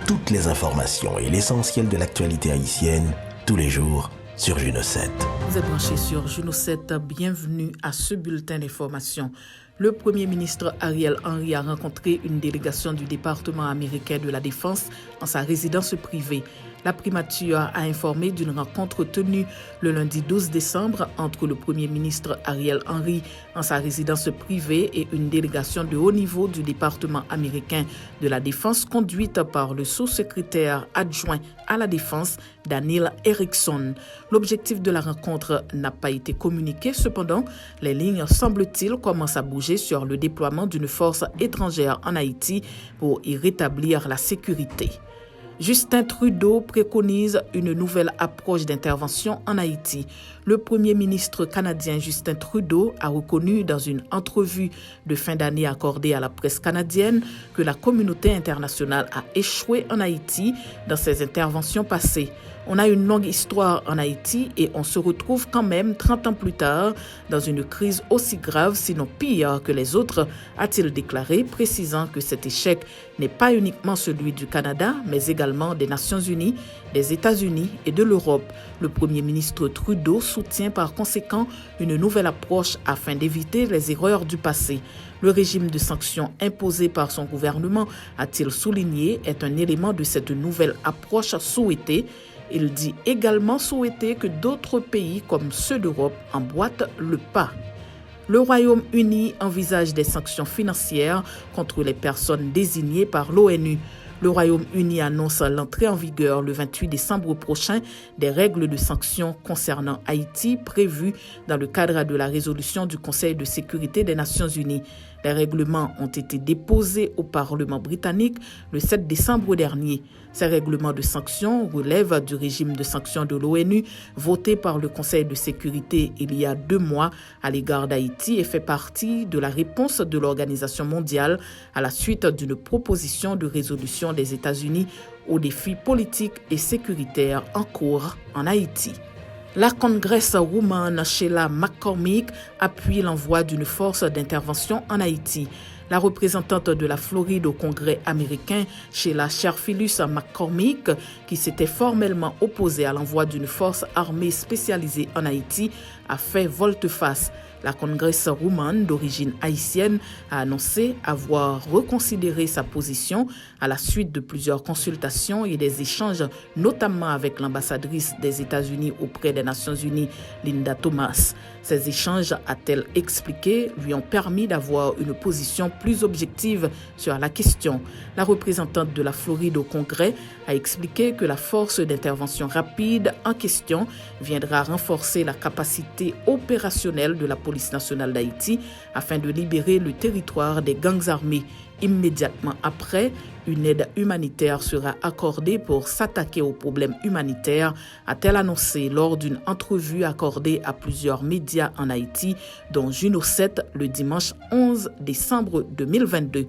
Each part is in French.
toutes les informations et l'essentiel de l'actualité haïtienne, tous les jours, sur Juno 7. Vous êtes branchés sur Juno 7, bienvenue à ce bulletin d'information. Le Premier ministre Ariel Henry a rencontré une délégation du département américain de la Défense en sa résidence privée. La primature a informé d'une rencontre tenue le lundi 12 décembre entre le Premier ministre Ariel Henry en sa résidence privée et une délégation de haut niveau du département américain de la Défense conduite par le sous-secrétaire adjoint à la Défense, Daniel Erickson. L'objectif de la rencontre n'a pas été communiqué, cependant, les lignes, semble-t-il, commencent à bouger sur le déploiement d'une force étrangère en Haïti pour y rétablir la sécurité. Justin Trudeau préconise une nouvelle approche d'intervention en Haïti. Le Premier ministre canadien Justin Trudeau a reconnu dans une entrevue de fin d'année accordée à la presse canadienne que la communauté internationale a échoué en Haïti dans ses interventions passées. On a une longue histoire en Haïti et on se retrouve quand même 30 ans plus tard dans une crise aussi grave, sinon pire que les autres, a-t-il déclaré, précisant que cet échec n'est pas uniquement celui du Canada, mais également des Nations Unies, des États-Unis et de l'Europe. Le Premier ministre Trudeau soutient par conséquent une nouvelle approche afin d'éviter les erreurs du passé. Le régime de sanctions imposé par son gouvernement, a-t-il souligné, est un élément de cette nouvelle approche souhaitée. Il dit également souhaiter que d'autres pays comme ceux d'Europe emboîtent le pas. Le Royaume-Uni envisage des sanctions financières contre les personnes désignées par l'ONU. Le Royaume-Uni annonce l'entrée en vigueur le 28 décembre prochain des règles de sanctions concernant Haïti prévues dans le cadre de la résolution du Conseil de sécurité des Nations Unies. Les règlements ont été déposés au Parlement britannique le 7 décembre dernier. Ces règlements de sanctions relèvent du régime de sanctions de l'ONU voté par le Conseil de sécurité il y a 2 mois à l'égard d'Haïti et fait partie de la réponse de l'Organisation mondiale à la suite d'une proposition de résolution des États-Unis aux défis politiques et sécuritaires en cours en Haïti. La congresswoman Sheila McCormick appuie l'envoi d'une force d'intervention en Haïti. La représentante de la Floride au Congrès américain, Sheila Sherphilus McCormick, qui s'était formellement opposée à l'envoi d'une force armée spécialisée en Haïti, a fait volte-face. La congresswoman d'origine haïtienne a annoncé avoir reconsidéré sa position à la suite de plusieurs consultations et des échanges, notamment avec l'ambassadrice des États-Unis auprès des Nations Unies, Linda Thomas. Ces échanges, a-t-elle expliqué, lui ont permis d'avoir une position plus objective sur la question. La représentante de la Floride au Congrès a expliqué que la force d'intervention rapide en question viendra renforcer la capacité opérationnelle de la police nationale d'Haïti afin de libérer le territoire des gangs armés. Immédiatement après, une aide humanitaire sera accordée pour s'attaquer aux problèmes humanitaires, a-t-elle annoncé lors d'une entrevue accordée à plusieurs médias en Haïti, dont Juno 7 le dimanche 11 décembre 2022.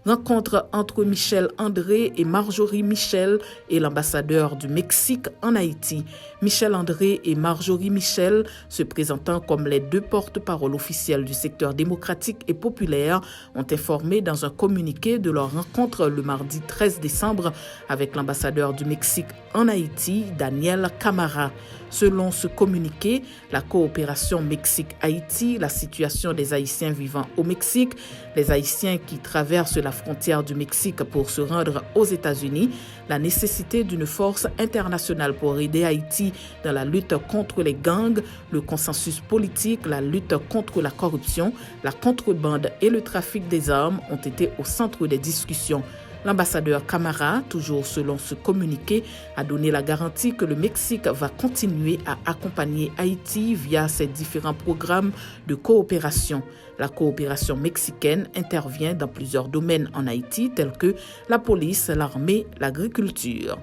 Rencontre entre Michel André et Marjorie Michel et l'ambassadeur du Mexique en Haïti. Michel André et Marjorie Michel, se présentant comme les 2 porte-parole officiels du secteur démocratique et populaire, ont informé dans un communiqué de leur rencontre le mardi 13 décembre avec l'ambassadeur du Mexique en Haïti, Daniel Camara. Selon ce communiqué, la coopération Mexique-Haïti, la situation des Haïtiens vivant au Mexique, les Haïtiens qui traversent la frontière du Mexique pour se rendre aux États-Unis, la nécessité d'une force internationale pour aider Haïti dans la lutte contre les gangs, le consensus politique, la lutte contre la corruption, la contrebande et le trafic des armes ont été au centre des discussions. L'ambassadeur Camara, toujours selon ce communiqué, a donné la garantie que le Mexique va continuer à accompagner Haïti via ses différents programmes de coopération. La coopération mexicaine intervient dans plusieurs domaines en Haïti tels que la police, l'armée, l'agriculture.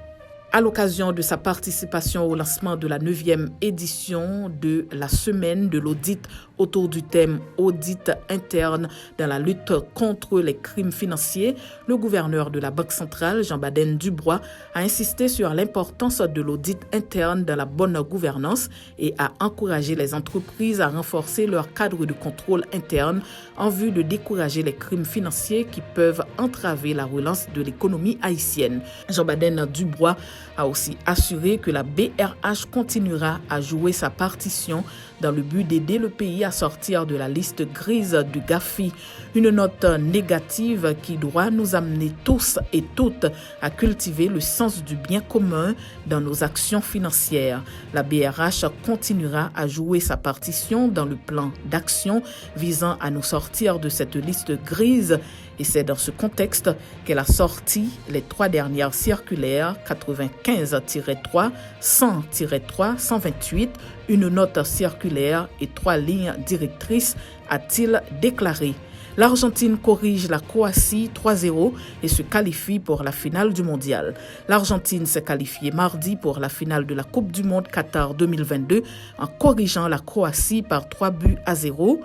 À l'occasion de sa participation au lancement de la 9e édition de la semaine de l'audit autour du thème « Audit interne dans la lutte contre les crimes financiers », le gouverneur de la Banque centrale, Jean-Baden Dubois, a insisté sur l'importance de l'audit interne dans la bonne gouvernance et a encouragé les entreprises à renforcer leur cadre de contrôle interne en vue de décourager les crimes financiers qui peuvent entraver la relance de l'économie haïtienne. Jean-Baden Dubois a aussi assuré que la BRH continuera à jouer sa partition dans le but d'aider le pays à sortir de la liste grise du GAFI, une note négative qui doit nous amener tous et toutes à cultiver le sens du bien commun dans nos actions financières. La BRH continuera à jouer sa partition dans le plan d'action visant à nous sortir de cette liste grise et c'est dans ce contexte qu'elle a sorti les 3 dernières circulaires 95-3, 100-3, 128, une note circulaire et 3 lignes directrices, a-t-il déclaré. L'Argentine corrige la Croatie 3-0 et se qualifie pour la finale du mondial. L'Argentine s'est qualifiée mardi pour la finale de la Coupe du Monde Qatar 2022 en corrigeant la Croatie par 3-0.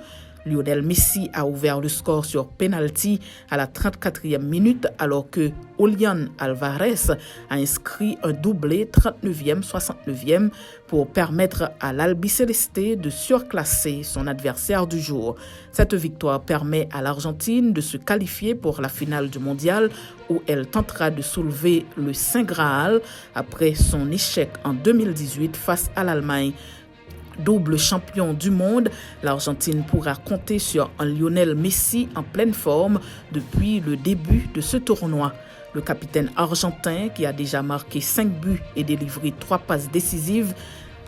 Lionel Messi a ouvert le score sur penalty à la 34e minute alors que Julián Alvarez a inscrit un doublé 39e, 69e pour permettre à l'Albiceleste de surclasser son adversaire du jour. Cette victoire permet à l'Argentine de se qualifier pour la finale du mondial où elle tentera de soulever le Saint Graal après son échec en 2018 face à l'Allemagne. Double champion du monde, l'Argentine pourra compter sur un Lionel Messi en pleine forme depuis le début de ce tournoi. Le capitaine argentin, qui a déjà marqué 5 buts et délivré 3 passes décisives,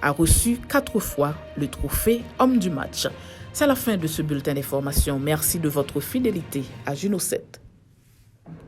a reçu 4 fois le trophée homme du match. C'est la fin de ce bulletin d'information. Merci de votre fidélité à Juno 7.